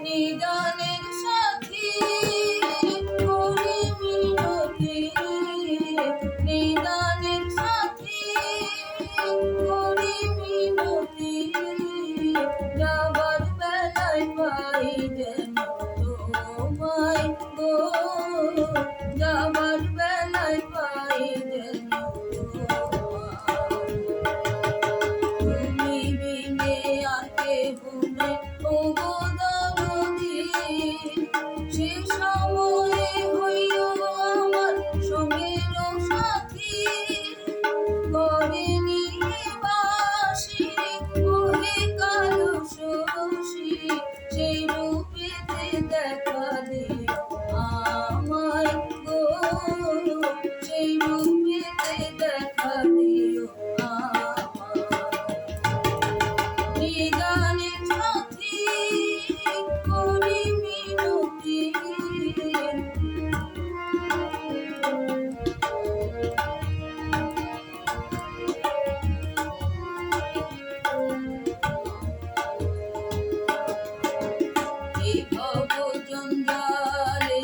নিদানের সাথী করি মিনতি, নিদানের সাথী করি মিনতি, যাবার বেলায় পাই যেন তোমায় গো, যাবার বেলায় পাই যেন তুমি বিনে আর কেহ নেই ওগো দরদী, সে সময়ে হইও আমার সঙ্গের সাথী, করে নিয়ে বাসি ওহে কালো শশী, সেই রূপেতে দেখা দিও আমায় গো, সেই রূপেতে দেখা দিও নিদানের সাথী করি মিনতি। এই ভব জঞ্জালে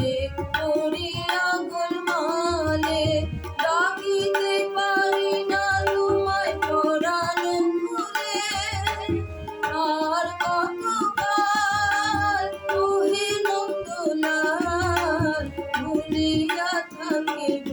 পড়িয়া গোলমালে ডাকিতে পারি না তোমায় পরানো ভুলে, আর কতকাল ওহে নন্দলাল ভুলিয়া থাকিব।